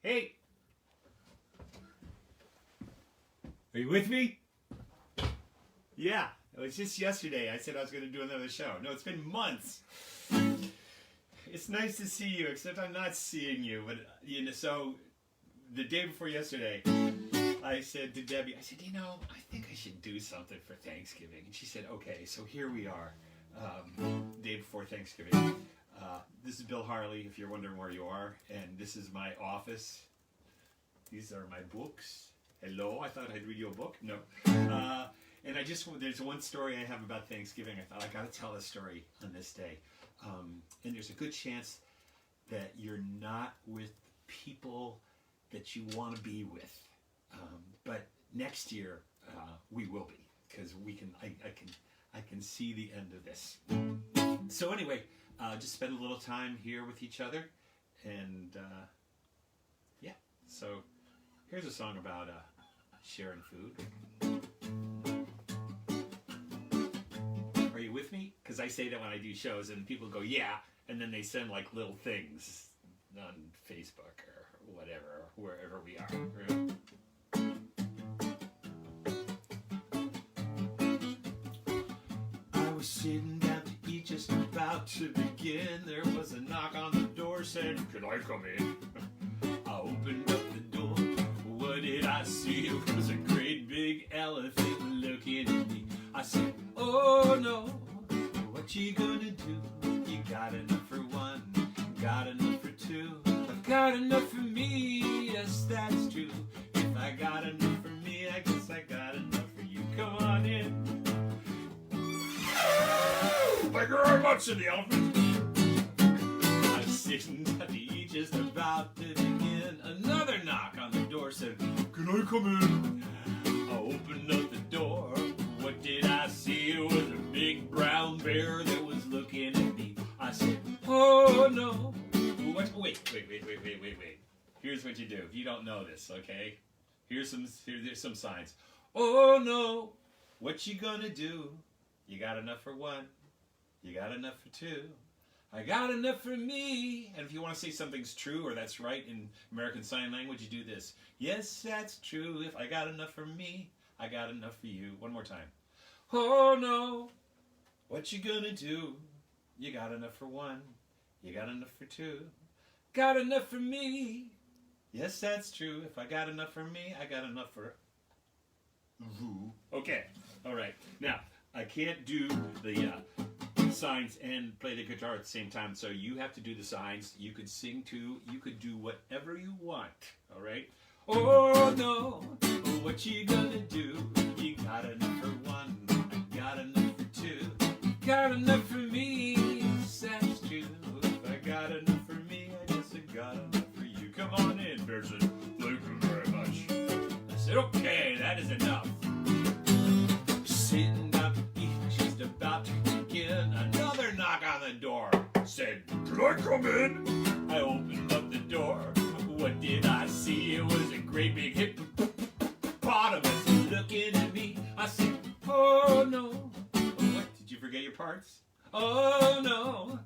Hey! Are you with me? Yeah, it was just yesterday I said I was going to do another show. No, it's been months. It's nice to see you, except I'm not seeing you. But so the day before yesterday, I said to Debbie, I think I should do something for Thanksgiving. And she said, okay, so here we are, day before Thanksgiving. This is Bill Harley, if you're wondering where you are, and this is my office. These are my books. Hello, I thought I'd read you a book. No. And there's one story I have about Thanksgiving. I thought I got to tell this story on this day. And there's a good chance that you're not with people that you want to be with. But next year, we will be, because I can see the end of this. So anyway, just spend a little time here with each other, and yeah. So here's a song about sharing food. Are you with me? Because I say that when I do shows, and people go, yeah, and then they send like little things on Facebook or whatever, wherever we are. I was sitting down to eat, just about to begin. There was a knock on the door, said, "Can I come in?" I opened up the door. What did I see? It was a great big elephant looking at me. I said, "Oh no, what you gonna do? You got enough for one, got enough for two. I've got enough for me, yes that's true. If I got enough for me, I guess I got enough for you. Come on in." Thank you very much, said the elephant. I was sitting down to eat, just about to begin. Another knock on the door said, "Can I come in?" I opened up the door. What did I see? It was a big brown bear that was looking at me. I said, "Oh no." Wait. Here's what you do if you don't know this, okay? Here's some signs. Oh no, what you gonna do? You got enough for one, you got enough for two. I got enough for me. And if you want to say something's true or that's right in American Sign Language, you do this. Yes, that's true. If I got enough for me, I got enough for you. One more time. Oh no, what you gonna do? You got enough for one, you got enough for two. Got enough for me. Yes, that's true. If I got enough for me, I got enough for you. Okay, all right. Now, I can't do the signs and play the guitar at the same time, so you have to do the signs. You could sing too. You could do whatever you want, all right? Oh no, what you gonna do? You got enough for one, I got enough for two. Got enough for me, yes, that's true. If I got enough for me, I guess I got enough for you. Come on in, Bear said, "Thank you very much." I said, okay, that is enough. Sitting down to eat, just about to begin. Another knock on the door said, "Can I come in?" I opened up the door. What did I see? It was a great big hippopotamus looking at me. I said, "Oh no." What? Did you forget your parts? Oh no.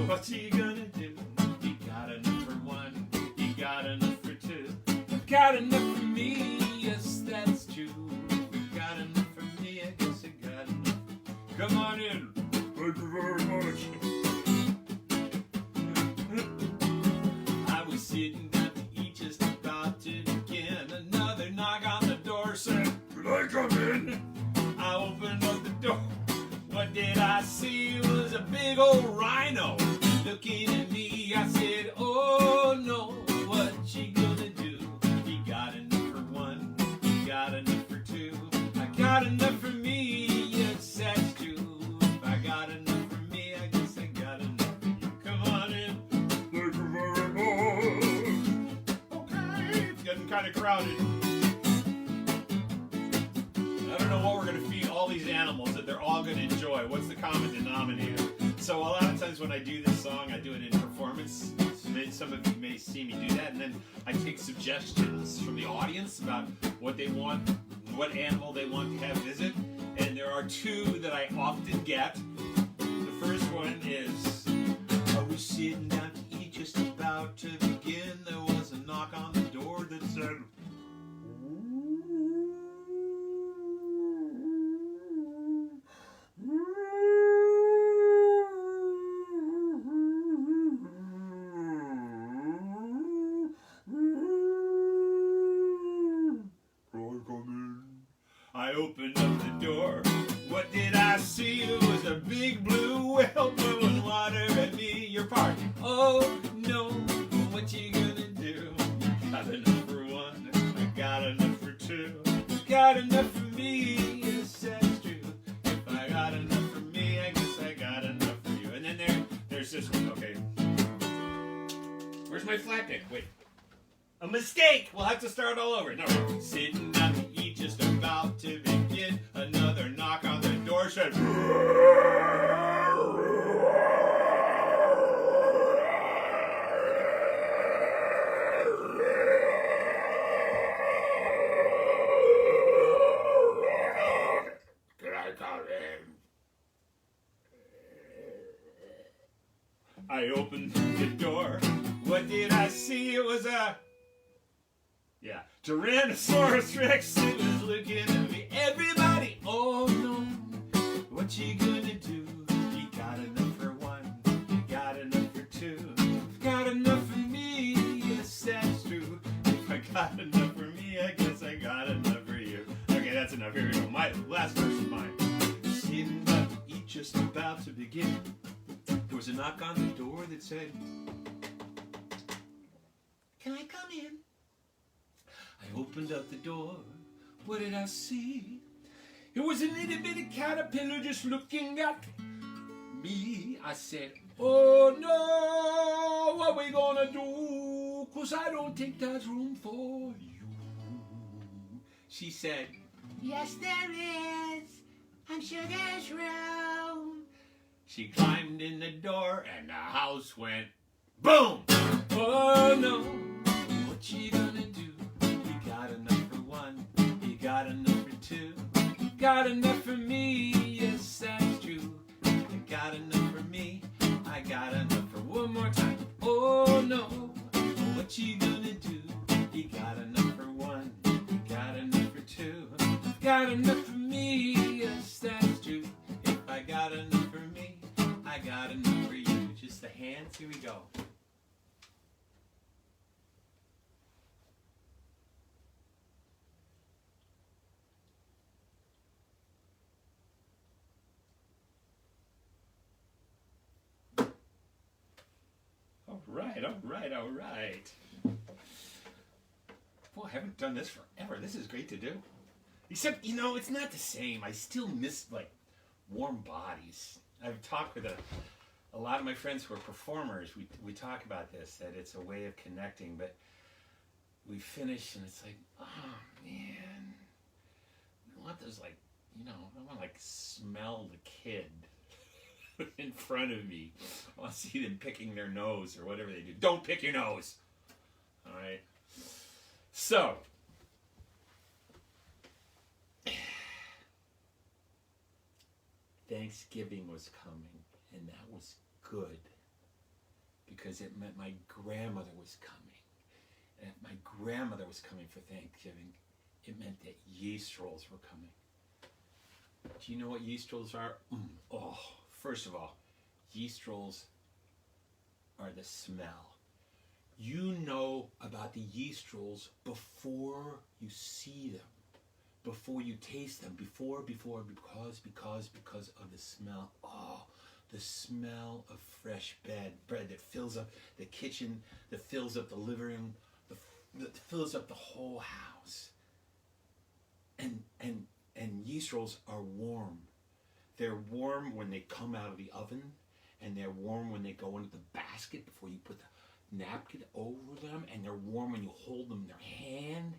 What's he gonna do? You got enough for one, you got enough for two. I've got enough for me, yes that's true. You've got enough for me, I guess I got enough. Come on in. Thank you very much. I was sitting down to eat, just about to begin. Another knock on the door said, "Can I come in?" I opened up the door. What did I see? It was a big old rhino looking at me. I said, "Oh no, what you gonna do? You got enough for one, you got enough for two. I got enough for me, yes that's true. If I got enough for me, I guess I got enough for you. Come on in." Thank you very much. Okay, it's getting kind of crowded. I don't know what we're going to feed all these animals that they're all going to enjoy. What's the common denominator? So a lot of times when I do this song, I do it in performance. Some of you may see me do that, and then I take suggestions from the audience about what they want, what animal they want to have visit. And there are two that I often get. The first one is, I was sitting down to eat, just about to begin. There was a knock on the door. I opened up the door. What did I see? It was a big blue whale blowing water at me. Your party. Oh no, what you gonna do? Got enough for one, I got enough for two. Got enough for me, yes that's true. If I got enough for me, I guess I got enough for you. And then there's this one, okay. Where's my flat pick? Wait. A mistake! We'll have to start all over. No. Sitting down to eat, just about to begin. Another knock on the door said, "Can I come in?" I opened the door. What did I see? It was a Tyrannosaurus Rex. It was looking at me. Everybody, oh no, what you gonna do? You got enough for one, you got enough for two, got enough for me, yes that's true. If I got enough for me, I guess I got enough for you. Okay, that's enough. Here we go. My last verse is mine. Sitting up to eat, just about to begin. There was a knock on the door that said, "Can I come in?" I opened up the door. What did I see? It was a little bitty caterpillar just looking at me. I said, "Oh no, what we gonna do? 'Cause I don't think there's room for you." She said, "Yes, there is. I'm sure there's room." She climbed in the door and the house went boom. Oh no, what you gonna do? You got enough for one, you got enough for two, got enough for me, yes that's true. You got enough for me, I got enough for one more time. Oh no, what you gonna do? You got enough for one, you got enough for two, got enough for me, yes that's true. If I got enough for me, I got enough for you. Just the hands, here we go. All right. Boy, I haven't done this forever. This is great to do. Except, you know, it's not the same. I still miss, like, warm bodies. I've talked with a lot of my friends who are performers. We talk about this, that it's a way of connecting, but we finish and it's like, oh, man. I want those, like, you know, I want to, like, smell the kid in front of me. I want to see them picking their nose or whatever they do. Don't pick your nose. All right. So, Thanksgiving was coming, and that was good because it meant my grandmother was coming. And if my grandmother was coming for Thanksgiving, it meant that yeast rolls were coming. Do you know what yeast rolls are? Oh, first of all, yeast rolls are the smell. You know about the yeast rolls before you see them, before you taste them, because of the smell. Oh, the smell of fresh bread that fills up the kitchen, that fills up the living room, that fills up the whole house. And yeast rolls are warm. They're warm when they come out of the oven, and they're warm when they go into the basket before you put the napkin over them, and they're warm when you hold them in your hand,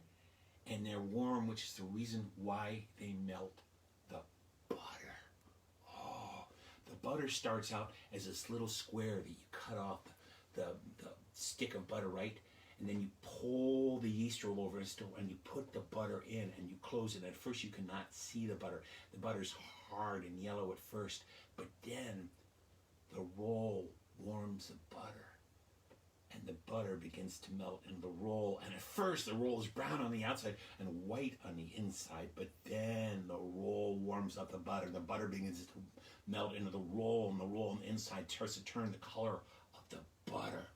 and they're warm, which is the reason why they melt the butter. Oh, the butter starts out as this little square that you cut off the stick of butter, right? And then you pull the yeast roll over and you put the butter in and you close it. At first you cannot see the butter. The butter's hard and yellow at first, but then the roll warms the butter and the butter begins to melt in the roll. And at first the roll is brown on the outside and white on the inside, but then the roll warms up the butter. The butter begins to melt into the roll, and the roll on the inside starts to turn the color of the butter.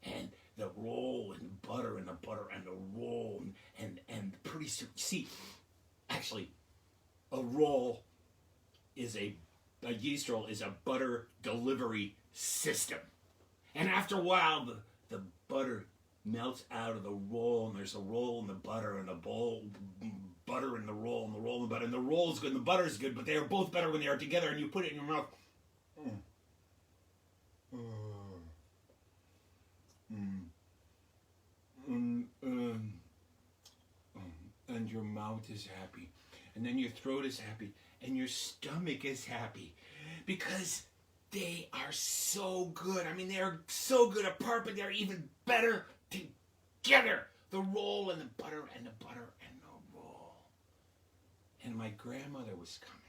And the roll and butter and the butter and the roll and pretty soon, see, actually, A roll is a yeast roll is a butter delivery system. And after a while, the butter melts out of the roll, and there's a roll in the butter, and a bowl butter in the roll, and the roll in the butter, and the roll is good, and the butter is good, but they are both better when they are together, and you put it in your mouth. And your mouth is happy, and then your throat is happy, and your stomach is happy, because they are so good. I mean, they are so good apart, but they're even better together. The roll and the butter and the butter and the roll. And my grandmother was coming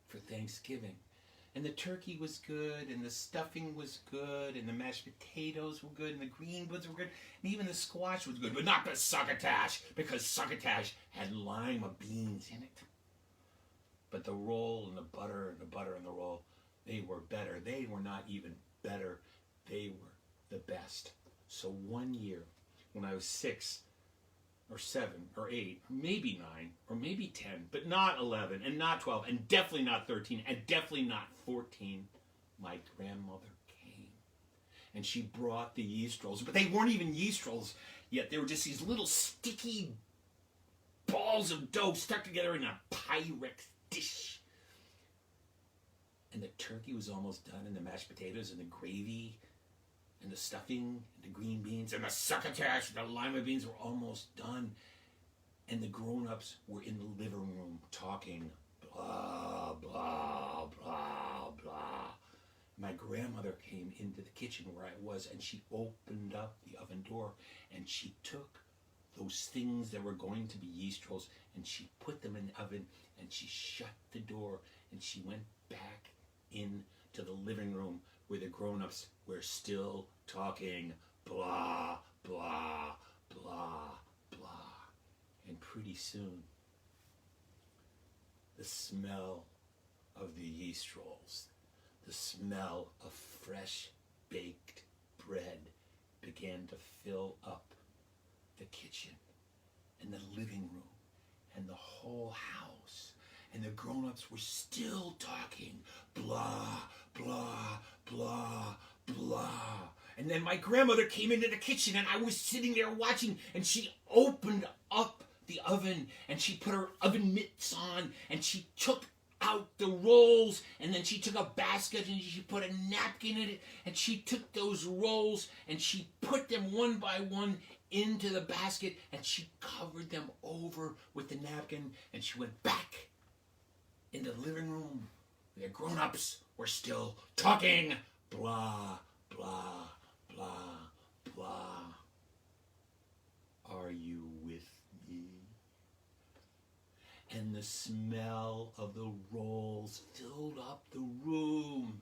for Thanksgiving. And the turkey was good, and the stuffing was good, and the mashed potatoes were good, and the green beans were good, and even the squash was good, but not the succotash, because succotash had lima beans in it. But the roll and the butter and the butter and the roll, they were better. They were not even better. They were the best. So one year, when I was 6 or 7 or 8, or maybe 9, or maybe 10, but not 11, and not 12, and definitely not 13, and definitely not 14, my grandmother came. And she brought the yeast rolls, but they weren't even yeast rolls yet. They were just these little sticky balls of dough stuck together in a Pyrex dish. And the turkey was almost done, and the mashed potatoes, and the gravy, and the stuffing, and the green beans, and the succotash, and the lima beans were almost done. And the grown-ups were in the living room talking, blah, blah, blah, blah. My grandmother came into the kitchen where I was, and she opened up the oven door, and she took those things that were going to be yeast rolls, and she put them in the oven, and she shut the door, and she went back into the living room where the grown-ups were still talking, blah, blah, blah, blah. And pretty soon, the smell of the yeast rolls, the smell of fresh baked bread began to fill up the kitchen and the living room and the whole house. And the grown-ups were still talking, blah, blah, blah, blah. And then my grandmother came into the kitchen, and I was sitting there watching, and she opened up the oven, and she put her oven mitts on, and she took out the rolls, and then she took a basket, and she put a napkin in it, and she took those rolls, and she put them one by one into the basket, and she covered them over with the napkin, and she went back in the living room. The grown-ups were still talking, blah, blah, blah, blah. Are you with me? And the smell of the rolls filled up the room.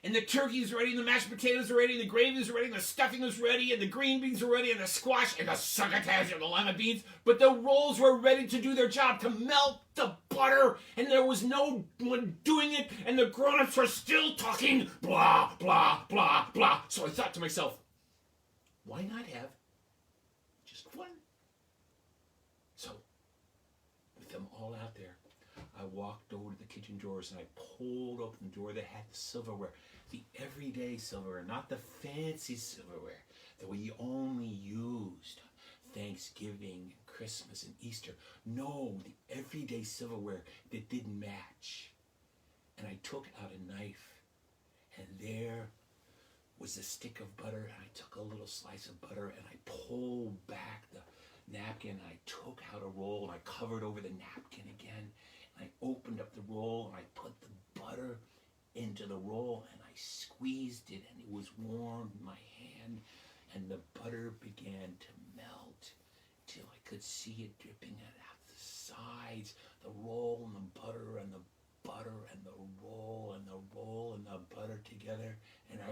And the turkey was ready, and the mashed potatoes were ready, and the gravy was ready, and the stuffing was ready, and the green beans were ready, and the squash, and the succotash, and the lima beans. But the rolls were ready to do their job, to melt the butter, and there was no one doing it, and the grown-ups were still talking, blah, blah, blah, blah. So I thought to myself, why not have just one? So, with them all out there, I walked over to the kitchen drawers, and I pulled open the drawer that had the silverware, the everyday silverware, not the fancy silverware that we only used on Thanksgiving, Christmas, and Easter. No, the everyday silverware that didn't match. And I took out a knife, and there was a stick of butter, and I took a little slice of butter, and I pulled back the napkin, and I took out a roll, and I covered over the napkin again. I opened up the roll, and I put the butter into the roll, and I squeezed it, and it was warm in my hand, and the butter began to melt till I could see it dripping out the sides, the roll and the butter and the butter and the roll and the roll and the butter together, and I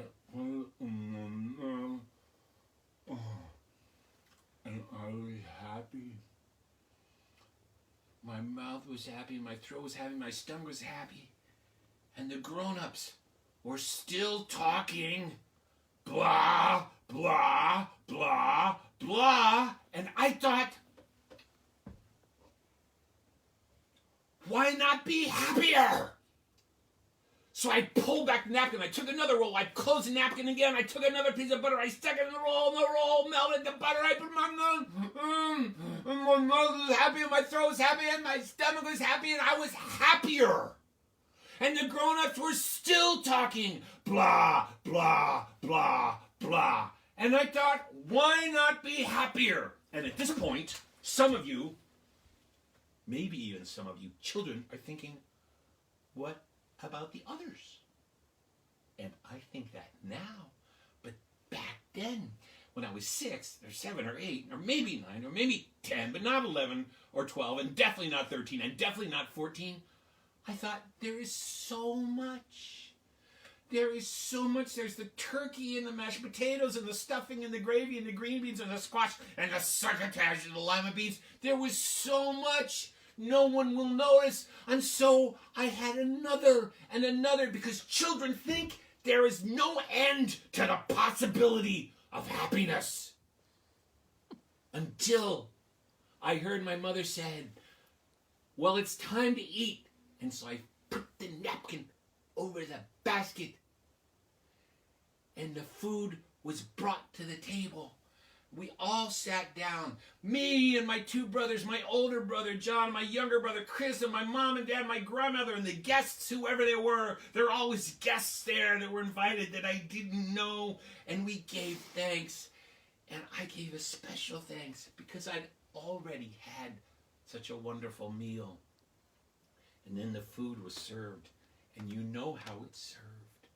was happy. My mouth was happy, my throat was happy, my stomach was happy. And the grown-ups were still talking, blah, blah, blah, blah. And I thought, So I pulled back the napkin. I took another roll. I closed the napkin again. I took another piece of butter. I stuck it in the roll melted the butter. I put my mouth. My mouth was happy, and my throat was happy, and my stomach was happy, and I was happier. And the grown-ups were still talking. Blah, blah, blah, blah. And I thought, why not be happier? And at this point, some of you, maybe even some of you children, are thinking, what about the others? And I think that now, but back then, when I was 6 or 7 or 8 or maybe 9 or maybe 10, but not 11 or 12 and definitely not 13 and definitely not 14, I thought, there is so much. There is so much. There's the turkey and the mashed potatoes and the stuffing and the gravy and the green beans and the squash and the succotash and the lima beans. There was so much. No one will notice. And so I had another and another, because children think there is no end to the possibility of happiness. Until I heard my mother said, well, it's time to eat. And so I put the napkin over the basket, and the food was brought to the table. We all sat down, me and my 2 brothers, my older brother John, my younger brother Chris, and my mom and dad, my grandmother, and the guests, whoever they were. There were always guests there that were invited that I didn't know, and we gave thanks. And I gave a special thanks because I'd already had such a wonderful meal. And then the food was served, and you know how it's served.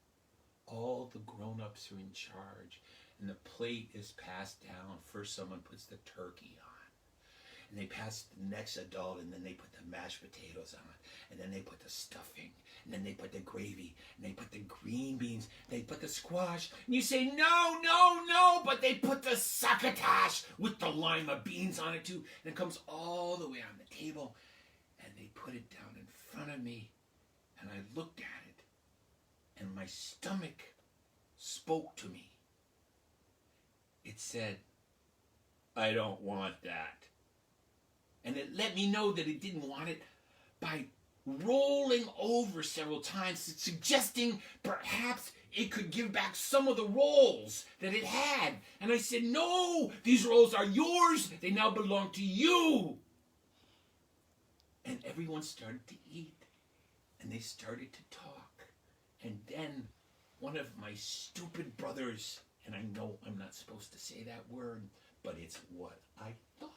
All the grown-ups are in charge, and the plate is passed down. First someone puts the turkey on, and they pass the next adult, and then they put the mashed potatoes on, and then they put the stuffing, and then they put the gravy, and they put the green beans, they put the squash, and you say, no, no, no, but they put the succotash with the lima beans on it too, and it comes all the way on the table, and they put it down in front of me, and I looked at it, and my stomach spoke to me. It said, I don't want that. And it let me know that it didn't want it by rolling over several times, suggesting perhaps it could give back some of the rolls that it had. And I said, no, these rolls are yours. They now belong to you. And everyone started to eat, and they started to talk. And then one of my stupid brothers, and I know I'm not supposed to say that word, but it's what I thought.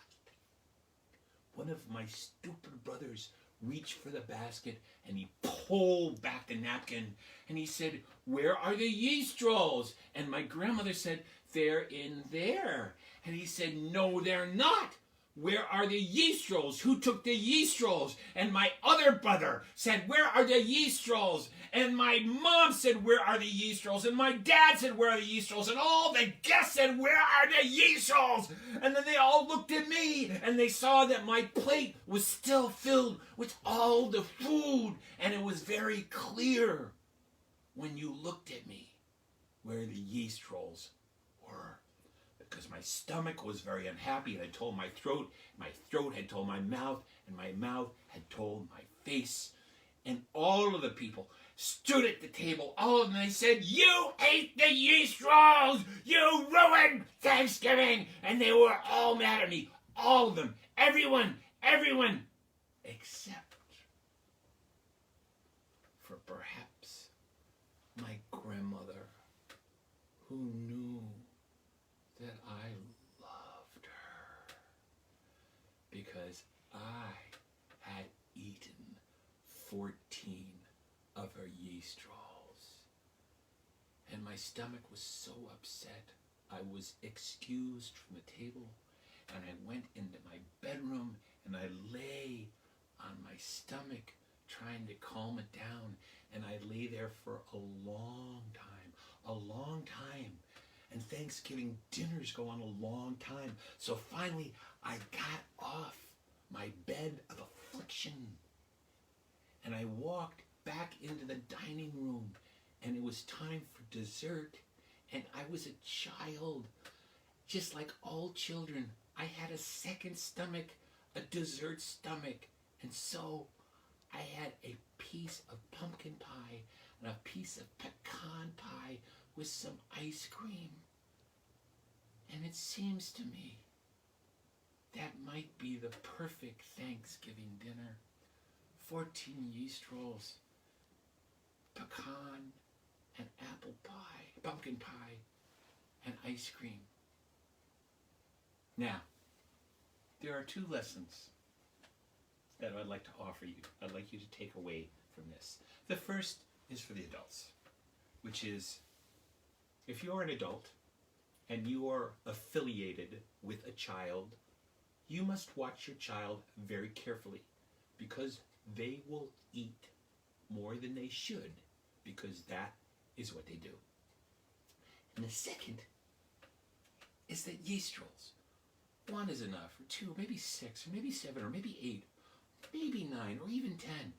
One of my stupid brothers reached for the basket, and he pulled back the napkin, and he said, where are the yeast rolls? And my grandmother said, they're in there. And he said, no, they're not. Where are the yeast rolls? Who took the yeast rolls? And my other brother said, where are the yeast rolls? And my mom said, where are the yeast rolls? And my dad said, where are the yeast rolls? And all the guests said, where are the yeast rolls? And then they all looked at me, and they saw that my plate was still filled with all the food. And it was very clear when you looked at me where the yeast rolls were. Because my stomach was very unhappy, and I told my throat had told my mouth, and my mouth had told my face. And all of the people stood at the table, all of them, they said, you ate the yeast rolls! You ruined Thanksgiving! And they were all mad at me. All of them. Everyone. Except for perhaps my grandmother, who knew that I loved her because I had eaten 14 of her yeast rolls. And my stomach was so upset, I was excused from the table, and I went into my bedroom, and I lay on my stomach trying to calm it down, and I lay there for a long time. And Thanksgiving dinners go on a long time. So finally, I got off my bed of affliction. And I walked back into the dining room. And it was time for dessert. And I was a child, just like all children. I had a second stomach, a dessert stomach. And so I had a piece of pumpkin pie. and a piece of pecan pie with some ice cream. And it seems to me that might be the perfect Thanksgiving dinner. 14 yeast rolls, pecan and apple pie, pumpkin pie, and ice cream. Now, there are 2 lessons that I'd like to offer you. I'd like you to take away from this. The first is for the adults, which is, if you're an adult and you are affiliated with a child, you must watch your child very carefully, because they will eat more than they should, because that is what they do. And the second is that yeast rolls, 1 is enough, or 2, maybe 6, or maybe 7, or maybe 8, maybe 9, or even 10,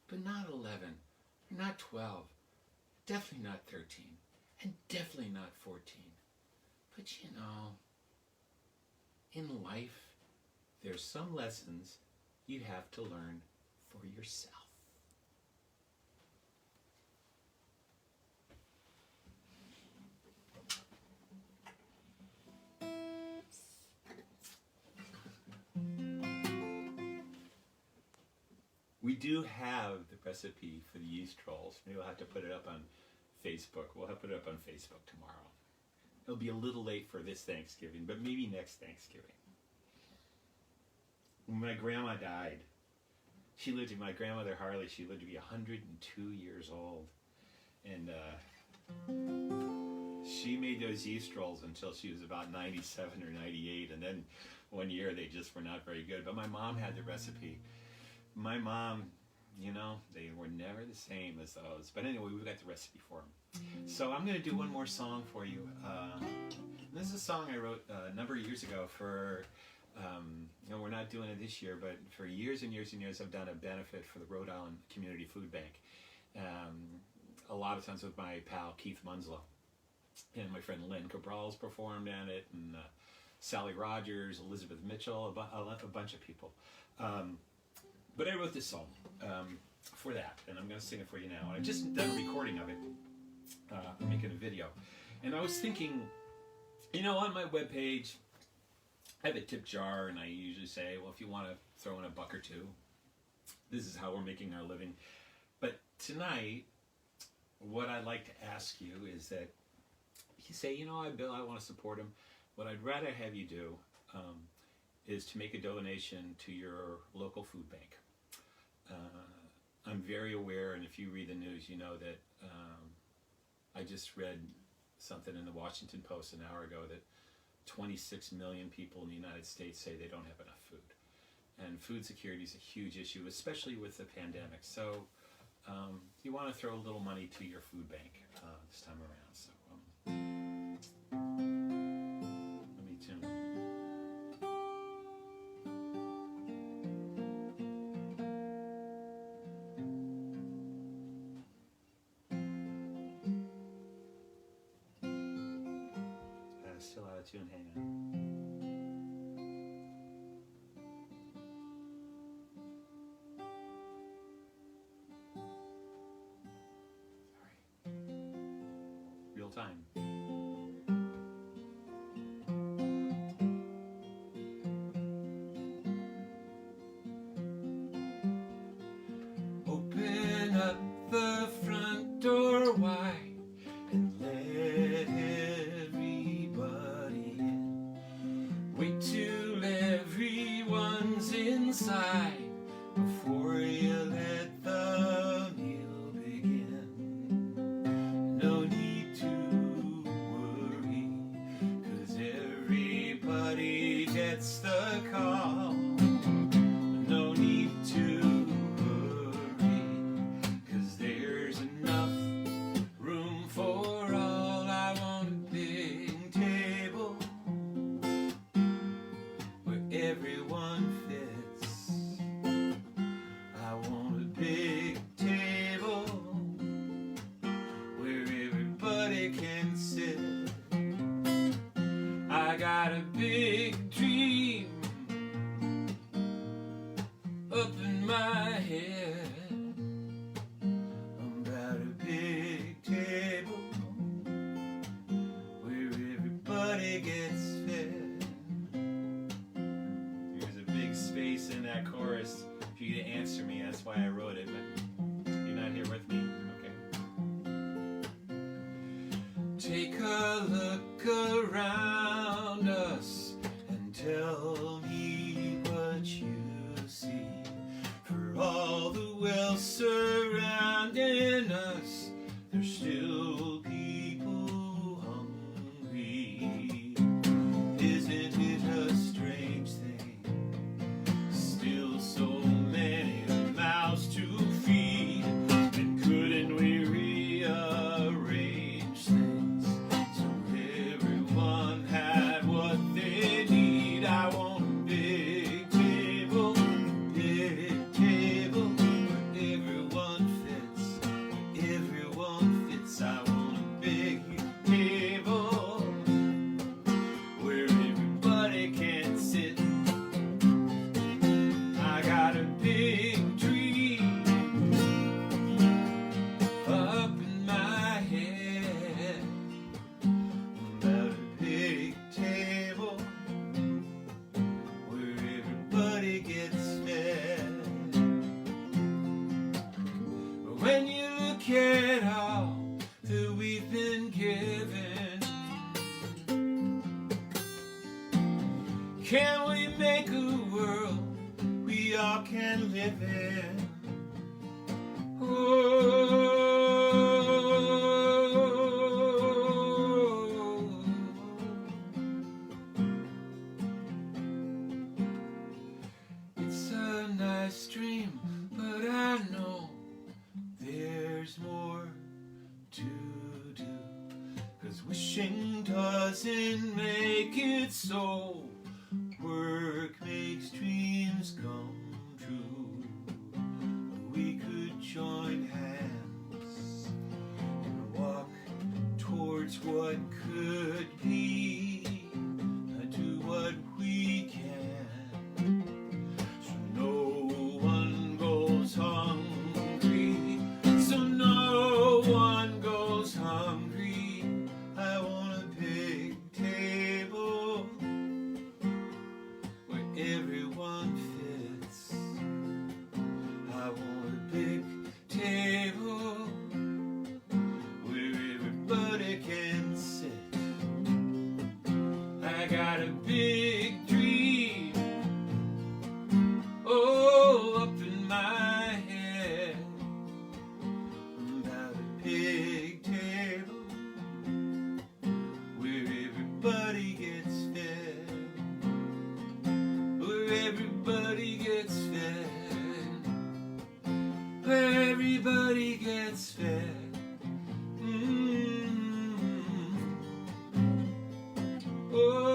but not 11, not 12, definitely not 13, and definitely not 14. But you know, in life, there's some lessons you have to learn for yourself. We do have the recipe for the yeast rolls. Maybe we'll have to put it up on Facebook. We'll have to put it up on Facebook tomorrow. It'll be a little late for this Thanksgiving, but maybe next Thanksgiving. When my grandma died, my grandmother Harley, she lived to be 102 years old. And she made those yeast rolls until she was about 97 or 98. And then one year they just were not very good. But my mom had the recipe. My mom, you know, they were never the same as those. But anyway, we've got the recipe for them. So I'm going to do one more song for you. This is a song I wrote a number of years ago for, you know, we're not doing it this year, but for years and years and years I've done a benefit for the Rhode Island Community Food Bank. A lot of times with my pal Keith Munslow. And my friend Lynn Cabral's performed at it, and Sally Rogers, Elizabeth Mitchell, a bunch of people. But I wrote this song for that, and I'm going to sing it for you now. And I've just done a recording of it. I'm making a video. And I was thinking, you know, on my webpage, I have a tip jar, and I usually say, well, if you want to throw in $1 or $2, this is how we're making our living. But tonight, what I'd like to ask you is that you say, you know, Bill, I want to support him. What I'd rather have you do is to make a donation to your local food bank. I'm very aware, and if you read the news, you know that I just read something in the Washington Post an hour ago that 26 million people in the United States say they don't have enough food. And food security is a huge issue, especially with the pandemic. So you want to throw a little money to your food bank this time around. So let me tune. Still out of tune, hang on. Real time. Open up the front door wide and let everybody in. Wait till everyone's inside before you let the meal begin. No need to worry, 'cause everybody gets the call. No need to hurry, 'cause there's enough room for all. I want a big table where everyone fits. I want a big table where everybody can sit. I got a big dream up in my head about a big you to answer me. That's why I wrote it, but you're not here with me. Okay. Take a look around us and tell me what you see. For all the wealth surrounding us, there's still people hungry. Isn't it a strange thing? Still so many mouths to feed. And couldn't we rearrange things so everyone had what they need? I want a big table where everyone fits, where everyone fits. I want a big table where everybody can sit. I got a big dream up in my head about a big table where everybody gets fed. But when you look at all that we've been given, can we make a world we all can live in? Oh, it's a nice dream, but I know there's more to do. 'Cause wishing doesn't make it so. Work makes dreams come true. We could join hands and walk towards what could be, do what we can, so no one goes hungry, so no one goes hungry. I want a big table where everyone fits. I want a big table where everybody can sit. I got a big dream, oh, up in my head about a big table where everybody gets fed. Where everybody gets fed. Where everybody gets fed. Oh.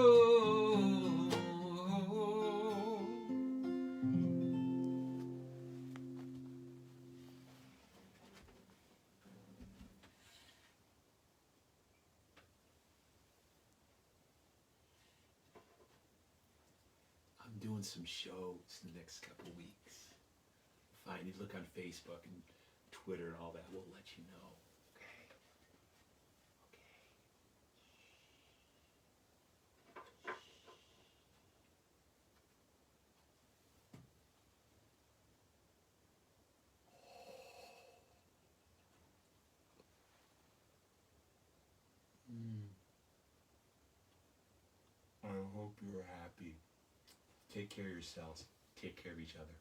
I'm doing some shows the next couple weeks. Fine, you look on Facebook and Twitter and all that. We'll let you know. Okay. I hope you're happy. Take care of yourselves. Take care of each other.